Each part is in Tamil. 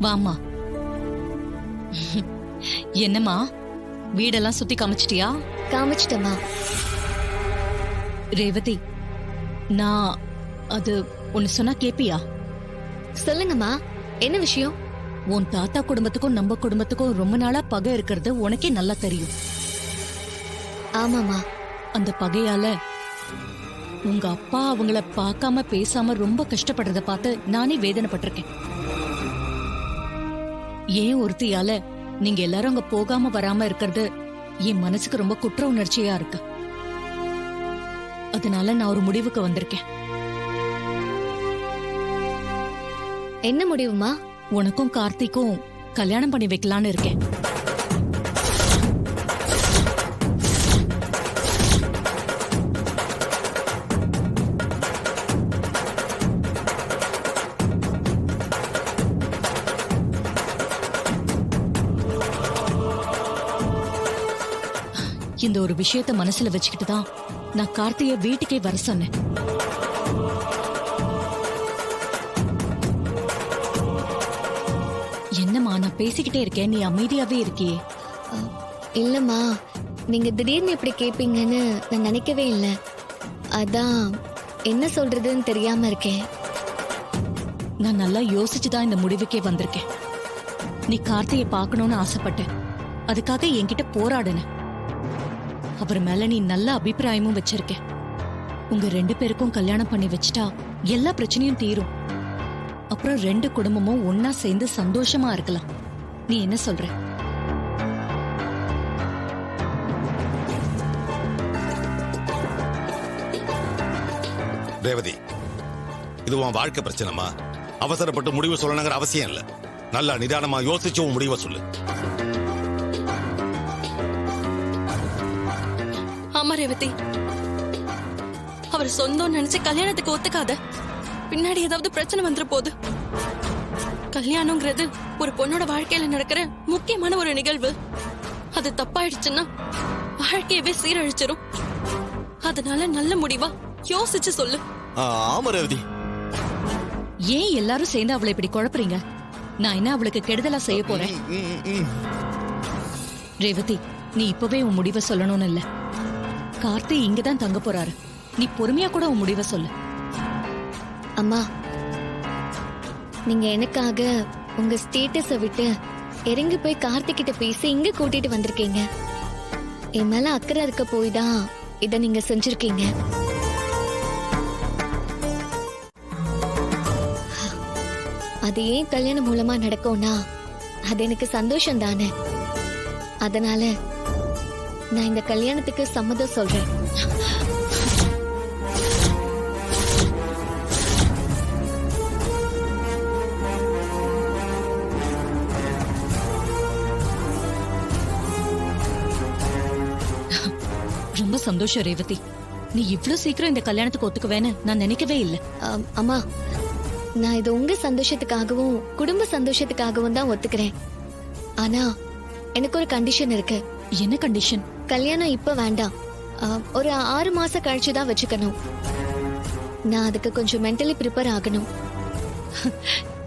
வாமா. என்னம்மா, வீடெல்லாம் சுத்தி காமிச்சிட்டியா? காமிச்சிட்டமா. ரேவதி, நான் அது ஒன்னு சொன்னா கேப்பியா? சொல்லுங்கம்மா, என்ன விஷயம்? உன் தாத்தா குடும்பத்துக்கும் நம்ம குடும்பத்துக்கும் ரொம்ப நாளா பகை இருக்கிறது உனக்கே நல்லா தெரியும். ஆமாமா. அந்த பகையால உங்க அப்பா அவங்கள பார்க்காம பேசாம ரொம்ப கஷ்டப்படுறத பார்த்து நானே வேதனைப்பட்டிருக்கேன். ஏன் ஒருத்தியால நீங்க எல்லாரும் அங்க போகாம வராம இருக்கிறது என் மனசுக்கு ரொம்ப குற்ற உணர்ச்சியா இருக்கு. அதனால நான் ஒரு முடிவுக்கு வந்திருக்கேன். என்ன முடிவுமா? உனக்கும் கார்த்திக்கும் கல்யாணம் பண்ணி வைக்கலான்னு இருக்கேன். இந்த ஒரு விஷயத்த மனசுல வச்சுக்கிட்டு தான் நான் கார்த்திய வீட்டுக்கே வர சொன்னேன். என்னம்மா, நான் பேசிக்கிட்டே இருக்கேன், நீ அமைதியாவே இருக்கியே. இல்லம்மா, நீங்க திடீர்னு இப்படி கேப்பீங்கன்னு நான் நினைக்கவே இல்லை. அதான் என்ன சொல்றதுன்னு தெரியாம இருக்கேன். நான் நல்லா யோசிச்சுதான் இந்த முடிவுக்கே வந்திருக்கேன். நீ கார்த்தியை பார்க்கணும்னு ஆசைப்பட்ட, அதுக்காக என்கிட்ட போராடுன. அவர் மேல நீ நல்ல அபிப்பிராயமும் வச்சிருக்க. உங்க 2 பேருக்கும் கல்யாணம் பண்ணி வச்சுட்டா எல்லா பிரச்சனையும் தீரும். அப்புறம் 2 குடும்பமும் ஒன்னா சேர்ந்து சந்தோஷமா இருக்கலாம். நீ என்ன சொல்ற? ரேவதி, இது உன் வாழ்க்கை பிரச்சனைமா. அவசரப்பட்டு முடிவு சொல்லணுங்கிற அவசியம் இல்ல. நல்லா நிதானமா யோசிச்சு உன் முடிவை சொல்லு. ஆமா ரேவதி, அவர் சொந்தம் நினைச்சு கல்யாணத்துக்கு ஒத்துக்காத. பின்னாடி ஏதாவது பிரச்சனை வந்துரு போகுது. கல்யாணம்ங்கிறது ஒரு பொண்ணோட வாழ்க்கையில நடக்கிற முக்கியமான ஒரு நிகழ்வு. அது தப்பாயிடுச்சுன்னா வாழ்க்கையவே சீரழிச்சிரும். அதனால நல்ல முடிவா யோசிச்சு சொல்லு. ஆமா ரேவதி. ஏன் எல்லாரும் சேர்ந்து அவளை இப்படி குழப்பறீங்க? நான் என்ன அவளுக்கு கெடுதலா செய்ய போறேன்? ரேவதி, நீ இப்பவே உன் முடிவை சொல்லணும்னு இல்ல. கார்த்தி இங்கதான் தங்க போறாரு. நீ பொறுமையா கூட உன் முடிவை சொல்லு. அம்மா, நீங்க எனக்காக உங்க ஸ்டேட்டஸ விட்டு இறங்கி போய் கார்த்திகிட்ட பேசி இங்க கூட்டிட்டு வந்திருக்கீங்க. என் மேல அக்கறை இருக்க போய் தான் இத நீங்க செஞ்சிருக்கீங்க. அது ஏன் கல்யாணம் மூலமா நடக்கும்னா அது எனக்கு சந்தோஷம் தானே. அதனால நான் இந்த கல்யாணத்துக்கு சம்மதம் சொல்றேன். ரொம்ப சந்தோஷம் ரேவதி. நீ இவ்ளோ சீக்கிரம் இந்த கல்யாணத்துக்கு ஒத்துக்குவேன்னு நான் நினைக்கவே இல்லை. அம்மா, நான் இது உங்க சந்தோஷத்துக்காகவும் குடும்ப சந்தோஷத்துக்காகவும் தான் ஒத்துக்கிறேன். ஆனா எனக்கு ஒரு கண்டிஷன் இருக்கு. என்ன கண்டிஷன்? கல்யாணம் இப்ப வேண்டாம். ஒரு 6 மாசம் கழிச்சுதான் வச்சுக்கணும். நான் அதுக்கு கொஞ்சம் மென்டலி ப்ரிப்பேர் ஆகணும்.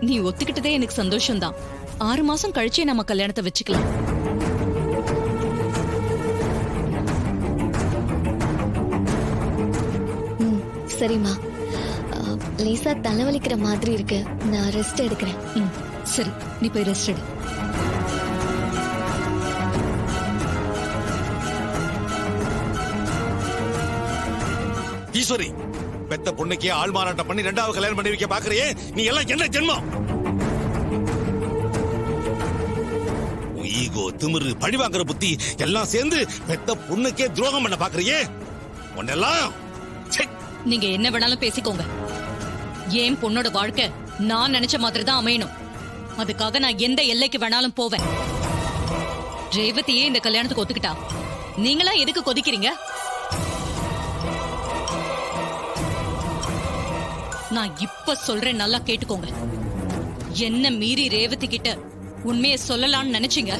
நீ ஒத்துக்கிட்டதே எனக்கு சந்தோஷம் தான். 6 மாசம் கழிச்சே நம்ம கல்யாணத்தை வச்சுக்கலாம். சரிம்மா. லேசா தலைவலிக்கிற மாதிரி இருக்கு. நான் ரெஸ்ட் எடுக்கிறேன். சரி, நீ போய் ரெஸ்ட் எடு. ஈஸ்வரி, பெத்த பொண்ணுக்கே ஆள் மாறாட்டம் பண்ணி 2வது கல்யாணம் பண்ணி வைக்க பாக்குறியே, நீ எல்லாம் என்ன ஜென்மம்? ஈகோ, திமிரு, பழி வாங்குற புத்தி எல்லாம் சேர்ந்து பெத்த பொண்ணுக்கே துரோகம் பண்ண பாக்குறியே, உன்னெல்லாம். நீங்க என்ன வேணாலும் பேசிக்கோங்க. ஏன் பொண்ணோட வாழ்க்கை நான் நினைச்ச மாதிரி தான் அமையணும். அதுக்காக நான் எந்த எல்லைக்கு வேணாலும் போவேன். ரேவதியே இந்த கல்யாணத்துக்கு ஒத்துக்கிட்டா நீங்களா எதுக்கு கொதிக்கிறீங்க? நான் இப்ப சொல்றேன், நல்லா கேட்டுக்கோங்க. என்ன மீறி ரேவதி கிட்ட உண்மையை சொல்லலாம்னு நினைச்சீங்க,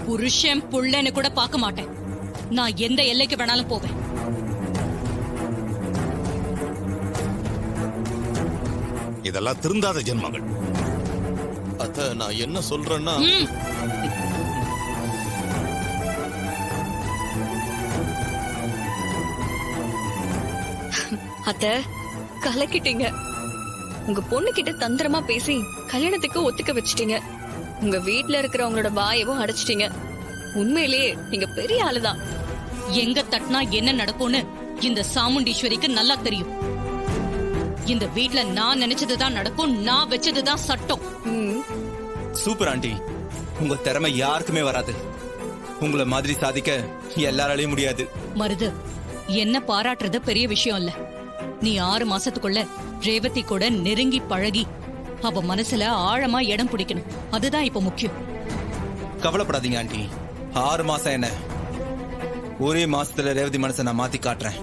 புருஷன் புள்ளன்னு கூட பார்க்க மாட்டேன். நான் எந்த எல்லைக்கு வேணாலும் போவேன். இதெல்லாம் திருந்தாத ஜென்மங்கள். அத்த நான் என்ன சொல்றேன்னா அத்த கலக்கிட்டீங்க. உங்க பொண்ணு கிட்ட தந்திரமா பேசி கல்யாணத்துக்கு ஒத்துக்க வச்சிட்டீங்க. உங்க வீட்ல இருக்கிறவங்களோட வாயவும் அடைச்சிட்டீங்க. உண்மையிலேயே நீங்க பெரிய ஆளுதான். எங்க தட்டினா என்ன நடக்கும்னு இந்த சாமுண்டீஸ்வரிக்கு நல்லா தெரியும். இந்த வீட்ல நான் நினைச்சதுதான் நடக்கும், நான் வச்சதுதான் சட்டம். சூப்பர் ஆண்டி, உங்க திறமை யாருக்குமே வராது. உங்களை மாதிரி சாதிக்க எல்லாராலையும் முடியாது. மருது, என்ன பாராட்டுறது பெரிய விஷயம் இல்ல. நீ 6 மாசத்துக்குள்ள ரேவதி கூட நெருங்கி பழகி அவ மனசுல ஆழமா இடம் பிடிக்கணும். அதுதான் இப்ப முக்கியம். கவலைப்படாதீங்க ஆண்டி, 6 மாசம் என்ன, ஒரே மாசத்துல ரேவதி மனசை நான் மாத்தி காட்டுறேன்.